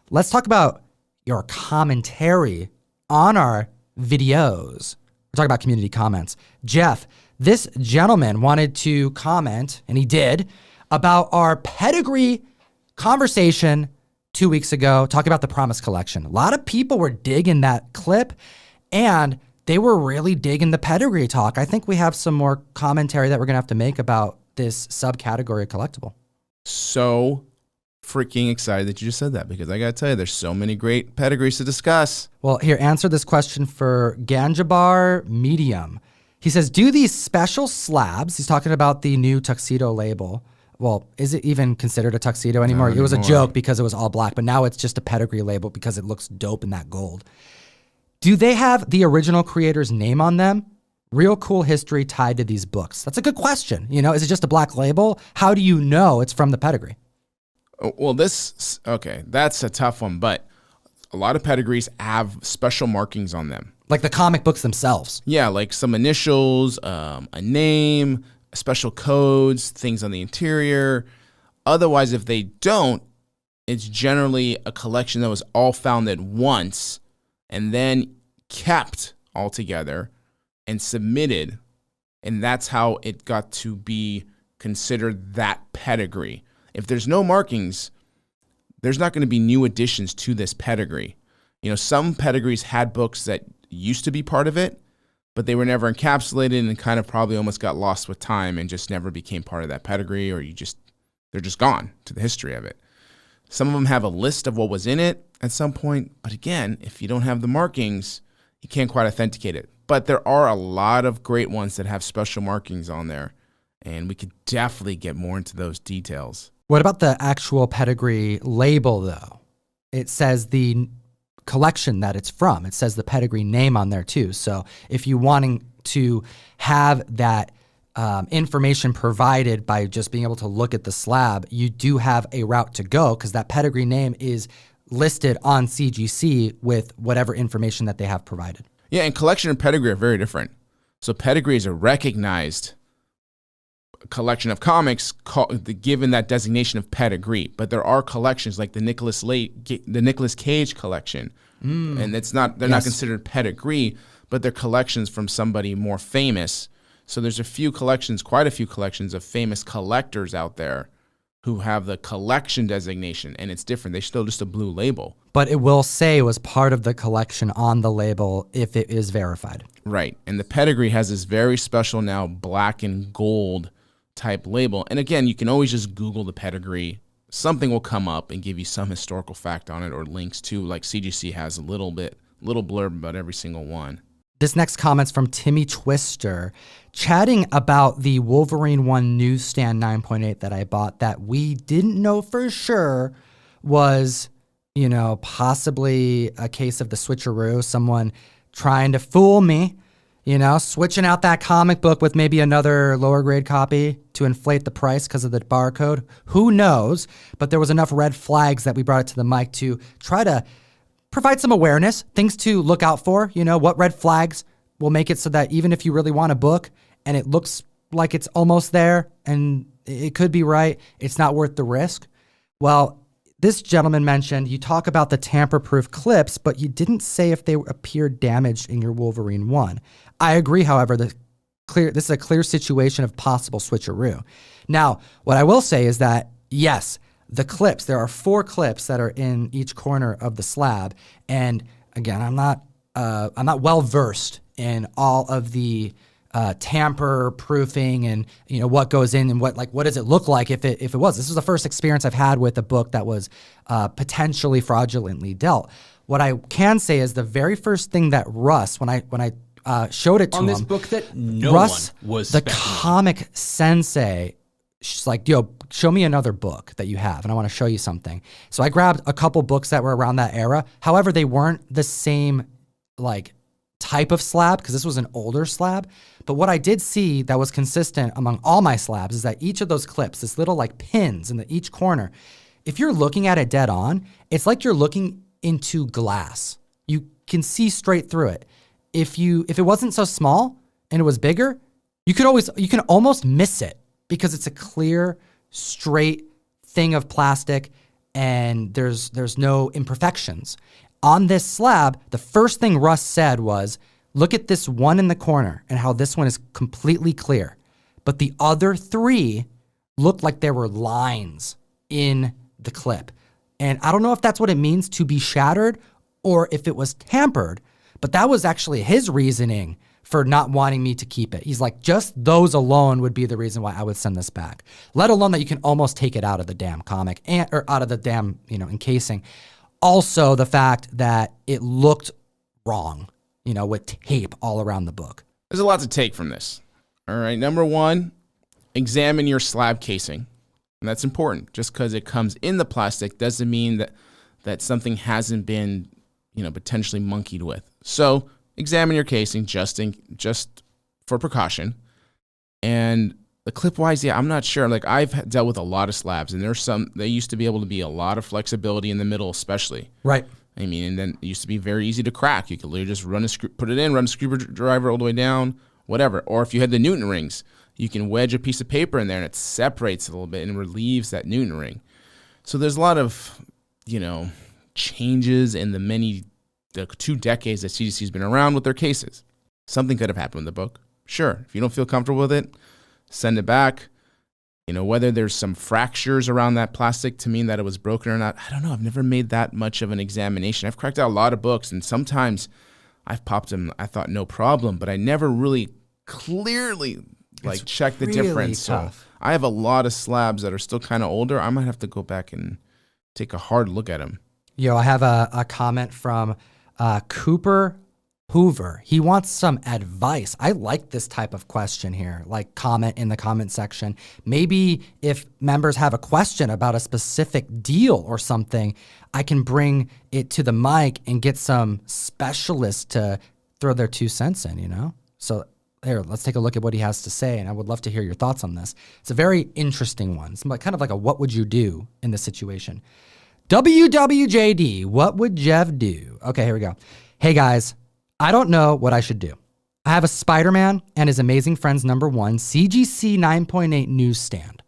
Let's talk about your commentary on our videos. We're talking about community comments. Jeff, this gentleman wanted to comment, and he did, about our pedigree conversation 2 weeks ago, talking about the Promise Collection. A lot of people were digging that clip, and they were really digging the pedigree talk. I think we have some more commentary that we're going to have to make about this subcategory collectible. So freaking excited that you just said that, because I got to tell you, there's so many great pedigrees to discuss. Well, here, answer this question for Ganjabar Medium. He says, do these special slabs, he's talking about the new tuxedo label. Well, is it even considered a tuxedo anymore? It was a joke because it was all black, but now it's just a pedigree label because it looks dope in that gold. Do they have the original creator's name on them? Real cool history tied to these books. That's a good question. You know, is it just a black label? How do you know it's from the pedigree? Well, that's a tough one, but a lot of pedigrees have special markings on them. Like the comic books themselves. Yeah, like some initials, a name, special codes, things on the interior. Otherwise, if they don't, it's generally a collection that was all found at once and then kept all together and submitted. And that's how it got to be considered that pedigree. If there's no markings, there's not going to be new additions to this pedigree. You know, some pedigrees had books that used to be part of it, but they were never encapsulated and kind of probably almost got lost with time and just never became part of that pedigree, or they're just gone to the history of it. Some of them have a list of what was in it at some point, but again, if you don't have the markings, you can't quite authenticate it. But there are a lot of great ones that have special markings on there, and we could definitely get more into those details. What about the actual pedigree label, though? It says the collection that it's from. It says the pedigree name on there, too. So if you're wanting to have that information provided by just being able to look at the slab, you do have a route to go because that pedigree name is listed on CGC with whatever information that they have provided. Yeah, and collection and pedigree are very different. So pedigree is a recognized collection of comics given that designation of pedigree, but there are collections like the Nicolas Cage collection, and they're not considered pedigree, but they're collections from somebody more famous. So there's quite a few collections of famous collectors out there who have the collection designation, and it's different. They're still just a blue label. But it will say it was part of the collection on the label if it is verified. Right, and the pedigree has this very special now black and gold type label. And again, you can always just Google the pedigree. Something will come up and give you some historical fact on it or links to, like CGC has a little blurb about every single one. This next comment's from Timmy Twister, chatting about the Wolverine 1 newsstand 9.8 that I bought that we didn't know for sure was, possibly a case of the switcheroo, someone trying to fool me. Switching out that comic book with maybe another lower grade copy to inflate the price because of the barcode. Who knows? But there was enough red flags that we brought it to the mic to try to provide some awareness, things to look out for. What red flags will make it so that even if you really want a book and it looks like it's almost there and it could be right, it's not worth the risk. Well, this gentleman mentioned you talk about the tamper-proof clips, but you didn't say if they appeared damaged in your Wolverine 1. I agree, however, this is a clear situation of possible switcheroo. Now, what I will say is that, yes, the clips, there are 4 clips that are in each corner of the slab. And again, I'm not well-versed in all of the tamper-proofing and what goes in and what does it look like if it was. This is the first experience I've had with a book that was potentially fraudulently dealt. What I can say is the very first thing that Russ, when I showed it to him on this book that Russ, one was the comic sensei, she's like, yo, show me another book that you have, and I want to show you something. So I grabbed a couple books that were around that era. However, they weren't the same type of slab because this was an older slab. But what I did see that was consistent among all my slabs is that each of those clips, this little pins in each corner, if you're looking at it dead on, it's like you're looking into glass. You can see straight through it. if it wasn't so small and it was bigger, you can almost miss it because it's a clear, straight thing of plastic and there's no imperfections. On this slab, the first thing Russ said was, look at this one in the corner and how this one is completely clear. But the other three looked like there were lines in the clip. And I don't know if that's what it means to be shattered or if it was tampered, but that was actually his reasoning for not wanting me to keep it. He's like, just those alone would be the reason why I would send this back, let alone that you can almost take it out of the damn comic or out of the damn, encasing. Also, the fact that it looked wrong, with tape all around the book. There's a lot to take from this. All right, number one, examine your slab casing. And that's important. Just because it comes in the plastic doesn't mean that something hasn't been, potentially monkeyed with. So examine your casing just for precaution. And the clip-wise, yeah, I'm not sure. Like, I've dealt with a lot of slabs, and they used to be able to be a lot of flexibility in the middle, especially. Right. I mean, and then it used to be very easy to crack. You could literally just run a screwdriver all the way down, whatever. Or if you had the Newton rings, you can wedge a piece of paper in there and it separates a little bit and relieves that Newton ring. So there's a lot of, changes in the 2 decades that CGC's been around with their cases. Something could have happened with the book. Sure, if you don't feel comfortable with it, send it back. Whether there's some fractures around that plastic to mean that it was broken or not, I don't know. I've never made that much of an examination. I've cracked out a lot of books, and sometimes I've popped them, I thought no problem, but I never really clearly checked the really difference. Tough. So I have a lot of slabs that are still kind of older. I might have to go back and take a hard look at them. Yo, I have a comment from Cooper Hoover. He wants some advice. I like this type of question here, like comment in the comment section. Maybe if members have a question about a specific deal or something, I can bring it to the mic and get some specialists to throw their 2 cents in, So here, let's take a look at what he has to say, and I would love to hear your thoughts on this. It's a very interesting one. It's kind of like a what would you do in this situation. WWJD, what would Jeff do? Okay, here we go. Hey guys, I don't know what I should do. I have a Spider-Man and His Amazing Friends #1 CGC 9.8 newsstand.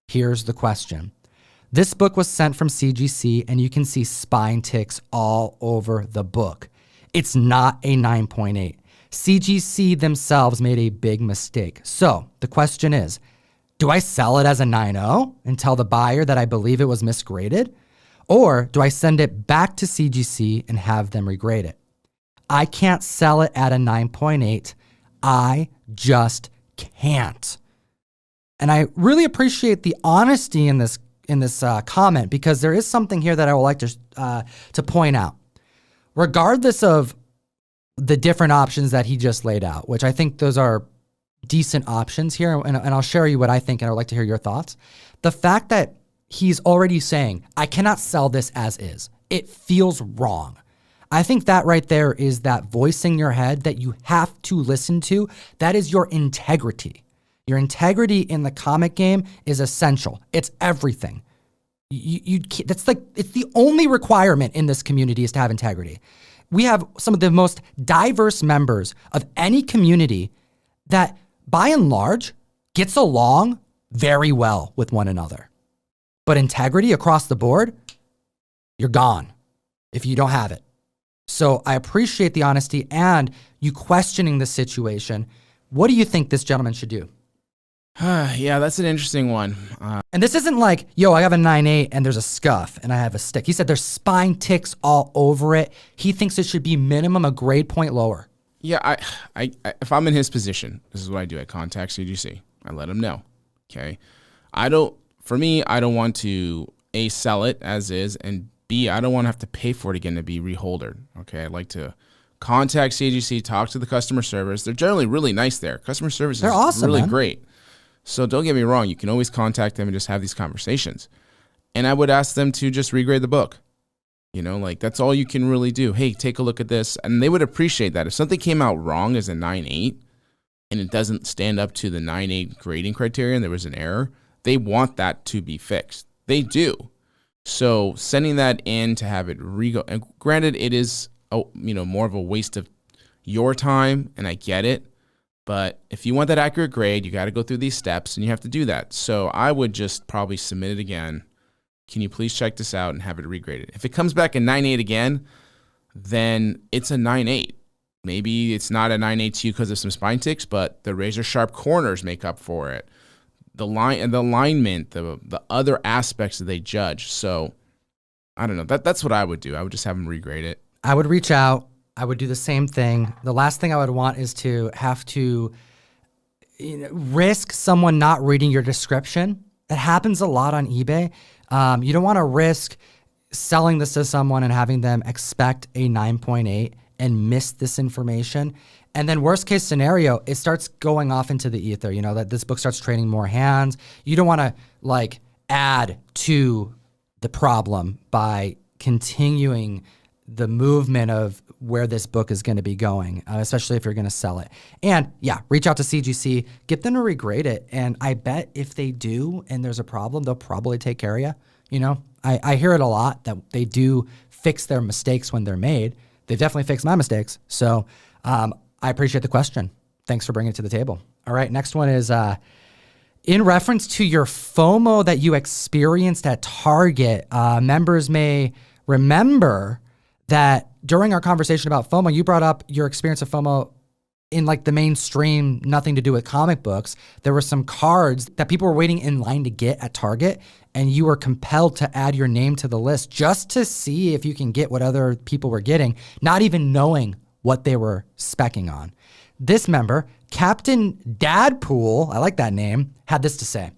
Here's the question. This book was sent from CGC and you can see spine ticks all over the book. It's not a 9.8. CGC themselves made a big mistake. So the question is, do I sell it as a 9.0 and tell the buyer that I believe it was misgraded? Or do I send it back to CGC and have them regrade it? I can't sell it at a 9.8. I just can't. And I really appreciate the honesty in this comment, because there is something here that I would like to point out. Regardless of the different options that he just laid out, which I think those are decent options here, and I'll share you what I think, and I would like to hear your thoughts. The fact that he's already saying, I cannot sell this as is. It feels wrong. I think that right there is that voice in your head that you have to listen to. That is your integrity. Your integrity in the comic game is essential. It's everything. It's the only requirement in this community is to have integrity. We have some of the most diverse members of any community that, by and large, gets along very well with one another. But integrity across the board, you're gone if you don't have it. So I appreciate the honesty and you questioning the situation. What do you think this gentleman should do? Yeah, that's an interesting one. And this isn't like, yo, I have a 9.8 and there's a scuff and I have a stick. He said there's spine ticks all over it. He thinks it should be minimum a grade point lower. Yeah, I if I'm in his position, this is what I do. I contact CGC. I let him know. Okay. I don't want to A, sell it as is, and B, I don't want to have to pay for it again to be reholdered. Okay. I'd like to contact CGC, talk to the customer service. They're generally really nice there. Customer service They're is awesome, really man. Great. So don't get me wrong. You can always contact them and just have these conversations. And I would ask them to just regrade the book. That's all you can really do. Hey, take a look at this. And they would appreciate that. If something came out wrong as a 9.8 and it doesn't stand up to the 9.8 grading criteria and there was an error, they want that to be fixed. They do. So sending that in to have it and granted, it is more of a waste of your time, and I get it. But if you want that accurate grade, you got to go through these steps, and you have to do that. So I would just probably submit it again. Can you please check this out and have it regraded? If it comes back a 9.8 again, then it's a 9.8. Maybe it's not a 9.8 to you because of some spine ticks, but the razor sharp corners make up for it. The line and the alignment, the other aspects that they judge. So I don't know. That's what I would do. I would just have them regrade it. I would reach out. I would do the same thing. The last thing I would want is to have to risk someone not reading your description. It happens a lot on eBay. You don't want to risk selling this to someone and having them expect a 9.8 and miss this information. And then worst case scenario, it starts going off into the ether, that this book starts training more hands. You don't want to add to the problem by continuing the movement of where this book is going to be going, especially if you're going to sell it. And yeah, reach out to CGC, get them to regrade it. And I bet if they do and there's a problem, they'll probably take care of you. I hear it a lot that they do fix their mistakes when they're made. They've definitely fixed my mistakes. So I appreciate the question. Thanks for bringing it to the table. All right, next one is in reference to your FOMO that you experienced at Target. Members may remember that during our conversation about FOMO, you brought up your experience of FOMO in the mainstream, nothing to do with comic books. There were some cards that people were waiting in line to get at Target, and you were compelled to add your name to the list just to see if you can get what other people were getting, not even knowing what they were speccing on. This member, Captain Dadpool, I like that name, had this to say.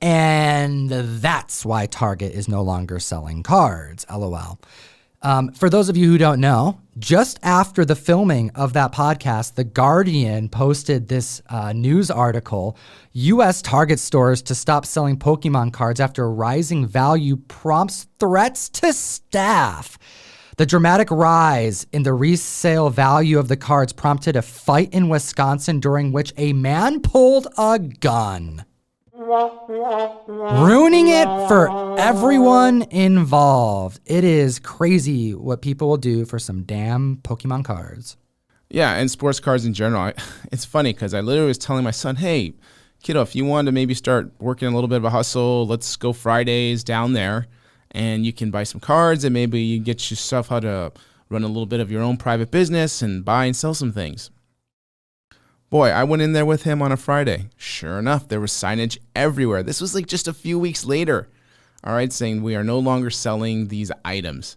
And that's why Target is no longer selling cards, LOL. For those of you who don't know, just after the filming of that podcast, The Guardian posted this news article, U.S. Target stores to stop selling Pokemon cards after rising value prompts threats to staff. The dramatic rise in the resale value of the cards prompted a fight in Wisconsin during which a man pulled a gun, ruining it for everyone involved. It is crazy what people will do for some damn Pokemon cards. Yeah, and sports cards in general. It's funny because I literally was telling my son, hey, kiddo, if you want to maybe start working a little bit of a hustle, let's go Fridays down there and you can buy some cards and maybe you get yourself how to run a little bit of your own private business and buy and sell some things. Boy, I went in there with him on a Friday. Sure enough, there was signage everywhere. This was just a few weeks later, all right, saying we are no longer selling these items.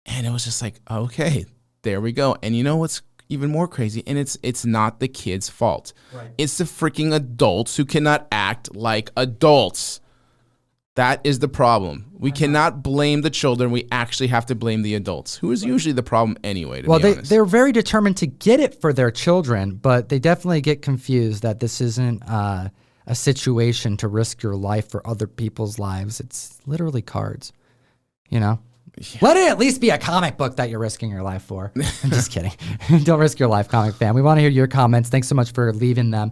And it was just okay, there we go. And you know what's even more crazy? And it's not the kids' fault. Right. It's the freaking adults who cannot act like adults. That is the problem. We cannot blame the children. We actually have to blame the adults, who is usually the problem anyway, to be honest. They're very determined to get it for their children, but they definitely get confused that this isn't a situation to risk your life for other people's lives. It's literally cards, Yeah. Let it at least be a comic book that you're risking your life for. I'm just kidding. Don't risk your life, comic fan. We want to hear your comments. Thanks so much for leaving them.